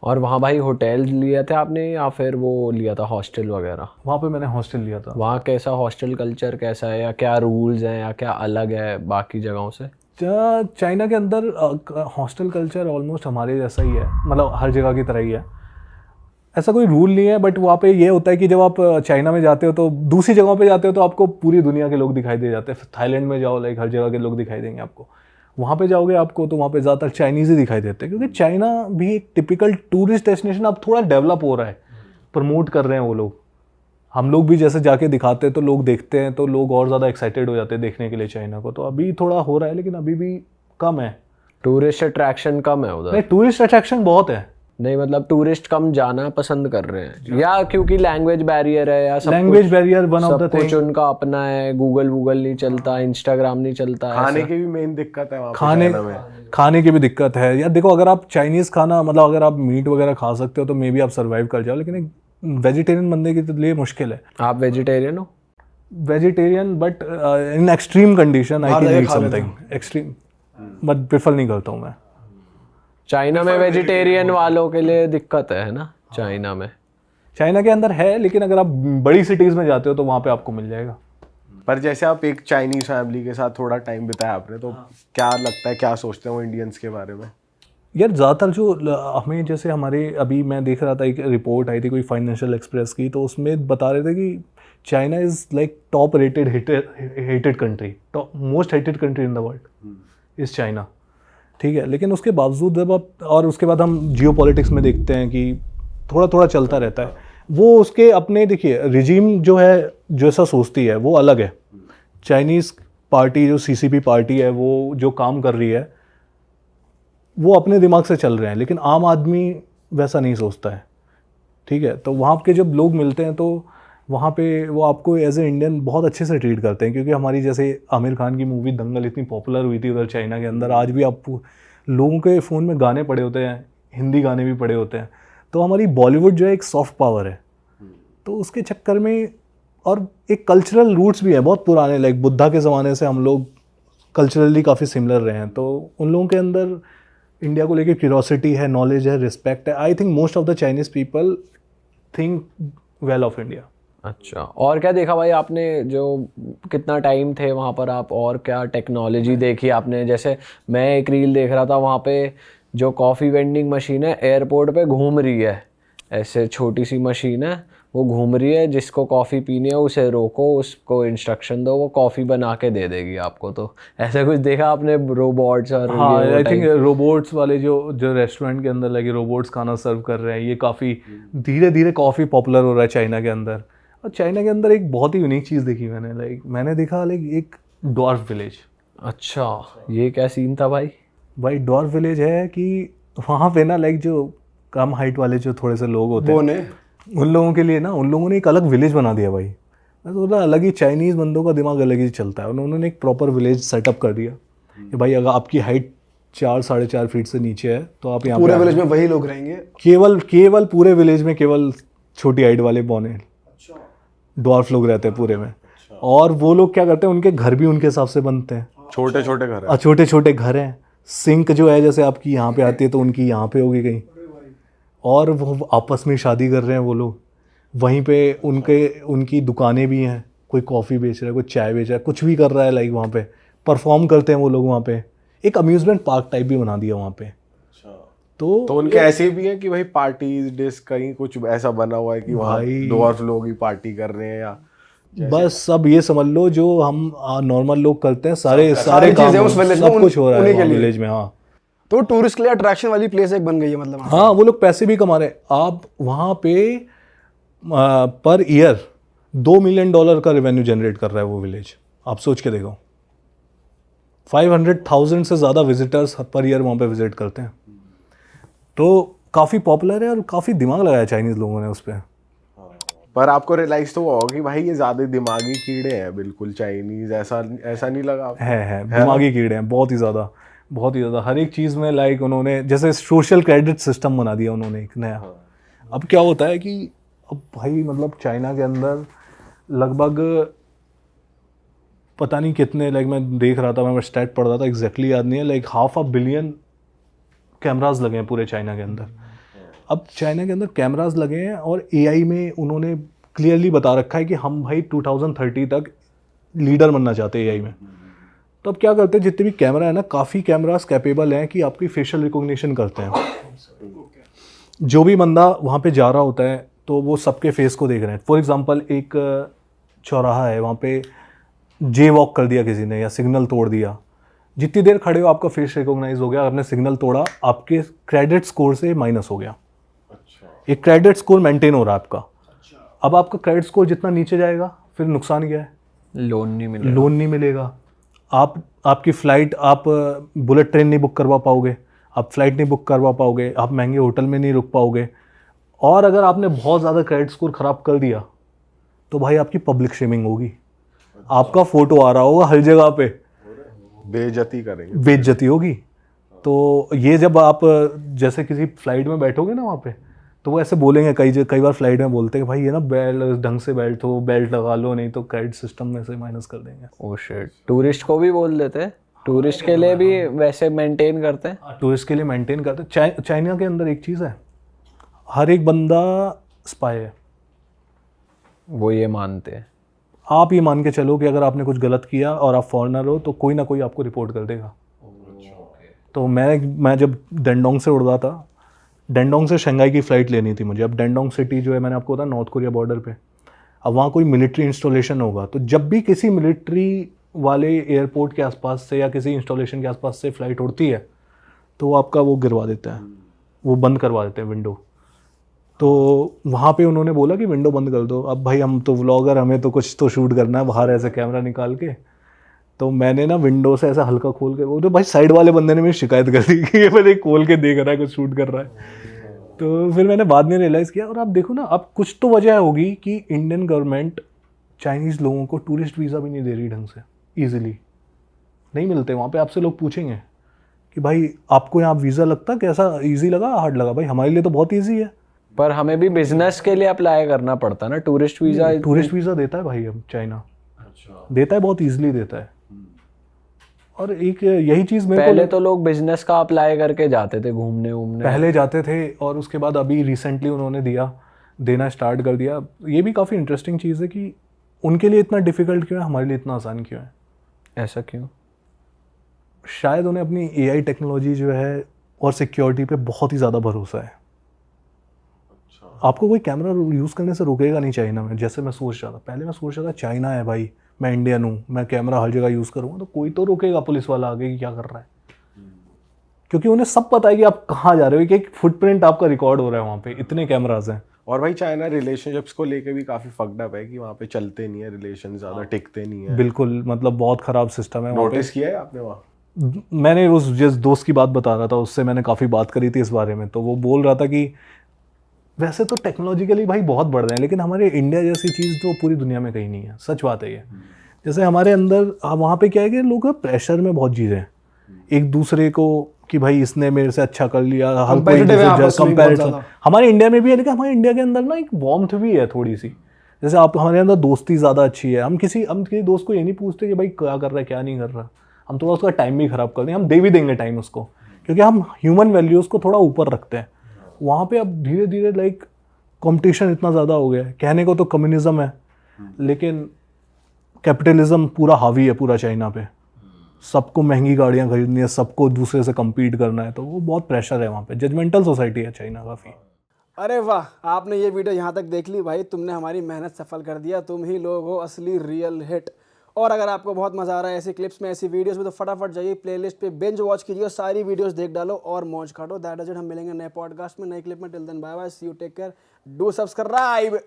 और वहाँ भाई होटल लिया था आपने या फिर वो लिया था हॉस्टल वगैरह? वहाँ पे मैंने हॉस्टल लिया था। वहाँ कैसा हॉस्टल कल्चर कैसा है, या क्या रूल्स हैं, या क्या अलग है बाकी जगहों से? चाइना के अंदर हॉस्टल कल्चर ऑलमोस्ट हमारे जैसा ही है, मतलब हर जगह की तरह ही है, ऐसा कोई रूल नहीं है। बट वहाँ पे ये होता है कि जब आप चाइना में जाते हो तो दूसरी जगहों पे जाते हो तो आपको पूरी दुनिया के लोग दिखाई दे जाते हैं। थाईलैंड में जाओ, लाइक हर जगह के लोग दिखाई देंगे आपको। वहाँ पे जाओगे आपको तो वहाँ पे ज़्यादातर चाइनीज़ ही दिखाई देते हैं, क्योंकि चाइना भी एक टिपिकल टूरिस्ट डेस्टिनेशन अब थोड़ा डेवलप हो रहा है, प्रमोट कर रहे हैं वो लोग। हम लोग भी जैसे जाके दिखाते हैं तो लोग देखते हैं तो लोग और ज़्यादा एक्साइटेड हो जाते हैं देखने के लिए चाइना को। तो अभी थोड़ा हो रहा है, लेकिन अभी भी कम है। टूरिस्ट अट्रैक्शन कम है उधर? नहीं, टूरिस्ट अट्रैक्शन बहुत है। नहीं मतलब टूरिस्ट कम जाना पसंद कर रहे हैं, या क्योंकि लैंग्वेज बैरियर है, या सब language barrier one of the thing. कुछ उनका अपना है, गूगल नहीं चलता, इंस्टाग्राम नहीं चलता, खाने की भी मेन दिक्कत है वहाँ पे खाने की भी दिक्कत है यार। देखो, अगर आप चाइनीज़ खाना, मतलब अगर आप मीट वगैरह खा सकते हो तो मे बी आप सर्वाइव कर जाओ, लेकिन एक वेजिटेरियन बंदे के लिए मुश्किल है। आप वेजिटेरियन हो? Vegetarian, but in extreme condition I can eat something extreme, but prefer नहीं करता हूँ मैं। चाइना में वेजिटेरियन वालों के लिए दिक्कत है ना? चाइना में, चाइना के अंदर है, लेकिन अगर आप बड़ी सिटीज़ में जाते हो तो वहाँ पे आपको मिल जाएगा। पर जैसे आप एक चाइनीज फैमिली के साथ थोड़ा टाइम बिताया आपने, तो क्या लगता है, क्या सोचते हैं वो इंडियंस के बारे में? यार ज़्यादातर जो हमें, जैसे हमारे अभी मैं देख रहा था एक रिपोर्ट आई थी कोई फाइनेंशियल एक्सप्रेस की, तो उसमें बता रहे थे कि China is like top rated hated country, top most hated country in the world is China. ठीक है, लेकिन उसके बावजूद जब आप, और उसके बाद हम जियोपॉलिटिक्स में देखते हैं कि थोड़ा थोड़ा चलता रहता है वो उसके अपने। देखिए, रिजीम जो है जैसा सोचती है वो अलग है। चाइनीज़ पार्टी जो सीसीपी पार्टी है वो जो काम कर रही है वो अपने दिमाग से चल रहे हैं, लेकिन आम आदमी वैसा नहीं सोचता है। ठीक है, तो वहाँ के जब लोग मिलते हैं तो वहाँ पे वो आपको एज ए इंडियन बहुत अच्छे से ट्रीट करते हैं, क्योंकि हमारी जैसे आमिर खान की मूवी दंगल इतनी पॉपुलर हुई थी उधर चाइना के अंदर। आज भी आप लोगों के फ़ोन में गाने पड़े होते हैं, हिंदी गाने भी पड़े होते हैं। तो हमारी बॉलीवुड जो है एक सॉफ्ट पावर है, तो उसके चक्कर में, और एक कल्चरल रूट्स भी है बहुत पुराने, लाइक बुद्धा के ज़माने से हम लोग कल्चरली काफ़ी सिमिलर रहे हैं। तो उन लोगों के अंदर इंडिया को लेकर क्यूरोसिटी है, नॉलेज है, रिस्पेक्ट है। I think most of the Chinese people think well of India. अच्छा, और क्या देखा भाई आपने, जो कितना टाइम थे वहाँ पर आप, और क्या टेक्नोलॉजी देखी आपने? जैसे मैं एक रील देख रहा था, वहाँ पे जो कॉफ़ी वेंडिंग मशीन है एयरपोर्ट पे घूम रही है, ऐसे छोटी सी मशीन है वो घूम रही है, जिसको कॉफ़ी पीनी है उसे रोको, उसको इंस्ट्रक्शन दो, वो कॉफ़ी बना के दे देगी आपको। तो ऐसा कुछ देखा आपने, रोबोट्स और हाँ, आई थिंक रोबोट्स वाले जो रेस्टोरेंट के अंदर लगे रोबोट्स खाना सर्व कर रहे हैं, ये काफ़ी धीरे धीरे काफ़ी पॉपुलर हो रहा है चाइना के अंदर। और चाइना के अंदर एक बहुत ही यूनिक चीज़ देखी मैंने देखा एक डॉर्फ विलेज। अच्छा, ये क्या सीन था भाई? भाई डॉर्फ विलेज है कि वहाँ पे ना जो कम हाइट वाले जो थोड़े से लोग होते हैं उन लोगों के लिए ना, उन लोगों ने एक अलग विलेज बना दिया भाई। मैं तो अलग ही, चाइनीज़ बंदों का दिमाग अलग ही चलता है। उन्होंने एक प्रॉपर विलेज सेटअप कर दिया कि भाई अगर आपकी हाइट 4-4.5 फीट से नीचे है तो आप यहाँ पूरे विलेज में वही लोग रहेंगे। केवल पूरे विलेज में केवल छोटी हाइट वाले बौने डॉर्फ लोग रहते हैं पूरे में। और वो लोग क्या करते हैं, उनके घर भी उनके हिसाब से बनते हैं, छोटे छोटे घर हैं, छोटे छोटे घर हैं। सिंक जो है जैसे आपकी यहाँ पे आती है तो उनकी यहाँ पे होगी कहीं, और वो आपस में शादी कर रहे हैं वो लोग। वहीं पे उनकी दुकानें भी हैं, कोई कॉफ़ी बेच रहा है, कोई चाय बेच रहा है, कुछ भी कर रहा है, लाइक वहाँ पे परफॉर्म करते हैं वो लोग। वहाँ पे एक अम्यूज़मेंट पार्क टाइप भी बना दिया वहाँ पे। तो उनके ऐसे भी है कि भाई पार्टीज डिस कहीं कुछ ऐसा बना हुआ है कि वहाँ डॉर्फ लोग ही पार्टी कर रहे हैं, या बस सब ये समझ लो जो हम नॉर्मल लोग करते हैं, सारे काम उस विलेज सब कुछ हो रहा है विलेज में। हाँ, तो टूरिस्ट के लिए अट्रैक्शन वाली प्लेस एक बन गई है, मतलब। हाँ, वो लोग पैसे भी कमा रहे हैं। आप वहाँ पे पर ईयर $2 मिलियन का रेवेन्यू जनरेट कर रहा है वो विलेज। आप सोच के देखो, 500,000 से ज़्यादा विजिटर्स पर ईयर वहाँ पे विजिट करते हैं। तो काफ़ी पॉपुलर है और काफ़ी दिमाग लगाया चाइनीज़ लोगों ने उस पर। पर आपको रियलाइज तो हुआ होगा कि भाई ये ज़्यादा दिमागी कीड़े हैं बिल्कुल चाइनीज़, ऐसा नहीं लगा आपको? है दिमागी कीड़े हैं बहुत ही ज़्यादा। हर एक चीज़ में लाइक उन्होंने जैसे सोशल क्रेडिट सिस्टम बना दिया उन्होंने एक नया। अब क्या होता है कि अब भाई मतलब चाइना के अंदर लगभग पता नहीं कितने, लाइक मैं देख रहा था, मैं स्टैट पढ़ रहा था, एग्जैक्टली याद नहीं है, लाइक 500 मिलियन कैमरास लगे हैं पूरे चाइना के अंदर। अब चाइना के अंदर कैमरास लगे हैं और एआई में उन्होंने क्लियरली बता रखा है कि हम भाई 2030 तक लीडर बनना चाहते हैं एआई में। तो अब क्या करते हैं, जितने भी कैमरा है ना, काफ़ी कैमरास कैपेबल हैं कि आपकी फेशियल रिकॉग्निशन करते हैं। जो भी बंदा वहाँ पे जा रहा होता है तो वो सबके फेस को देख रहे हैं। फॉर एग्जांपल एक चौराहा है, वहाँ पे जे वॉक कर दिया किसी ने या सिग्नल तोड़ दिया, जितनी देर खड़े हो आपका फेस रिकॉग्नाइज हो गया, आपने सिग्नल तोड़ा, आपके क्रेडिट स्कोर से माइनस हो गया। एक क्रेडिट स्कोर मेंटेन हो रहा है आपका। अब आपका क्रेडिट स्कोर जितना नीचे जाएगा फिर नुकसान क्या है, लोन नहीं मिलेगा। आपकी फ़्लाइट, आप बुलेट ट्रेन नहीं बुक करवा पाओगे, आप फ्लाइट नहीं बुक करवा पाओगे, आप महंगे होटल में नहीं रुक पाओगे। और अगर आपने बहुत ज़्यादा क्रेडिट स्कोर ख़राब कर दिया तो भाई आपकी पब्लिक शेमिंग होगी, आपका फ़ोटो आ रहा होगा हर जगह पे, बेइज्जती होगी। तो ये जब आप जैसे किसी फ्लाइट में बैठोगे ना वहाँ पे, तो वो ऐसे बोलेंगे, कई बार फ्लाइट में बोलते हैं कि भाई ये ना बेल्ट ढंग से बेल्ट लगा लो, नहीं तो क्रेडिट सिस्टम में से माइनस कर देंगे। ओह शिट, टूरिस्ट को भी बोल देते हैं, टूरिस्ट के लिए भी वैसे मेंटेन करते हैं। टूरिस्ट के लिए मेंटेन करते हैं। चाइना के अंदर एक चीज़ है, हर एक बंदा स्पाई है, वो ये मानते हैं। आप ये मान के चलो कि अगर आपने कुछ गलत किया और आप फॉरेनर हो तो कोई ना कोई आपको रिपोर्ट कर देगा। तो मैं जब डेंडोंग से उड़ रहा था, डेंडोंग से शंघाई की फ़्लाइट लेनी थी मुझे। अब डेंडोंग सिटी जो है, मैंने आपको बताया नॉर्थ कोरिया बॉर्डर पे, अब वहाँ कोई मिलिट्री इंस्टॉलेशन होगा, तो जब भी किसी मिलिट्री वाले एयरपोर्ट के आसपास से या किसी इंस्टॉलेशन के आसपास से फ़्लाइट उड़ती है तो वो आपका वो गिरवा देता है, वो बंद करवा देते हैं विंडो। तो वहाँ पे उन्होंने बोला कि विंडो बंद कर दो। अब भाई हम तो व्लॉगर, हमें तो कुछ तो शूट करना है बाहर ऐसे कैमरा निकाल के, तो मैंने ना विंडो से ऐसा हल्का खोल के, वो तो भाई साइड वाले बंदे ने मेरी शिकायत कर दी कि ये मैंने खोल के देख रहा है, कुछ शूट कर रहा है। तो फिर मैंने बाद में रियलाइज़ किया, और आप देखो ना, अब कुछ तो वजह होगी कि इंडियन गवर्नमेंट चाइनीज़ लोगों को टूरिस्ट वीज़ा भी नहीं दे रही ढंग से, ईजिली नहीं मिलते। वहाँ पे आपसे लोग पूछेंगे कि भाई आपको यहाँ वीज़ा लगता, कैसा ईजी लगा हार्ड लगा? भाई हमारे लिए तो बहुत ईजी है, पर हमें भी बिजनेस के लिए अप्लाई करना पड़ता है ना टूरिस्ट वीज़ा। देता है भाई, अब चाइना देता है, बहुत ईजिली देता है। और एक यही चीज़ पहले तो लोग बिजनेस का अप्लाई करके जाते थे घूमने, पहले जाते थे, और उसके बाद अभी रिसेंटली उन्होंने देना स्टार्ट कर दिया। ये भी काफ़ी इंटरेस्टिंग चीज़ है कि उनके लिए इतना डिफ़िकल्ट क्यों है, हमारे लिए इतना आसान क्यों है। ऐसा क्यों? शायद उन्हें अपनी एआई टेक्नोलॉजी जो है और सिक्योरिटी पे बहुत ही ज़्यादा भरोसा है। आपको कोई कैमरा यूज़ करने से रोकेगा नहीं चाइना में। जैसे मैं सोच रहा था, पहले मैं सोच रहा था चाइना है भाई, मैं इंडियन हूँ, मैं कैमरा हर जगह यूज़ करूँगा तो कोई तो रोकेगा, पुलिस वाला आगे कि क्या कर रहा है, क्योंकि उन्हें सब पता है कि आप कहाँ जा रहे हो, एक फुटप्रिंट आपका रिकॉर्ड हो रहा है वहाँ पे, इतने कैमराज हैं। और भाई चाइना रिलेशनशिप्स को लेके भी काफी फक्ड अप है कि वहाँ पे चलते नहीं है रिलेशन, ज्यादा टिकते नहीं है। बिल्कुल, मतलब बहुत ख़राब सिस्टम है। नोटिस किया है आपने वहाँ? मैंने उस जिस दोस्त की बात बता रहा था उससे मैंने काफ़ी बात करी थी इस बारे में, तो वो बोल रहा था कि वैसे तो टेक्नोलॉजिकली भाई बहुत बढ़ रहे हैं, लेकिन हमारे इंडिया जैसी चीज़ तो पूरी दुनिया में कहीं नहीं है। सच बात है ये। जैसे हमारे अंदर वहाँ पे क्या है कि लोग प्रेशर में बहुत चीज़ें हैं एक दूसरे को, कि भाई इसने मेरे से अच्छा कर लिया, हर कंपैरिजन हमारे इंडिया में भी है। लेकिन हमारे इंडिया के अंदर ना एक वार्मथ भी है थोड़ी सी, जैसे आप हमारे अंदर दोस्ती ज़्यादा अच्छी है। हम किसी दोस्त को ये नहीं पूछते कि भाई क्या कर रहा है क्या नहीं कर रहा, हम थोड़ा उसका टाइम भी ख़राब कर दें, हम दे भी देंगे टाइम उसको, क्योंकि हम ह्यूमन वैल्यूज़ को थोड़ा ऊपर रखते हैं। वहाँ पे अब धीरे धीरे लाइक कंपटीशन इतना ज़्यादा हो गया है, कहने को तो कम्युनिज्म है लेकिन कैपिटलिज्म पूरा हावी है पूरा चाइना पे। सबको महंगी गाड़ियाँ खरीदनी है, सबको दूसरे से कम्पीट करना है, तो वो बहुत प्रेशर है वहाँ पे। जजमेंटल सोसाइटी है चाइना काफ़ी। अरे वाह, आपने ये वीडियो यहाँ तक देख ली भाई, तुमने हमारी मेहनत सफल कर दिया। तुम ही लोग हो असली रियल हिट। और अगर आपको बहुत मज़ा आ रहा है ऐसी क्लिप्स में, ऐसी वीडियोस में, तो फटाफट जाइए प्लेलिस्ट पे बिंज वॉच कीजिए, सारी वीडियोस देख डालो और मौज काटो। That is it. हम मिलेंगे नए पॉडकास्ट में, नए क्लिप में। Till then bye bye, see you, take care, do subscribe.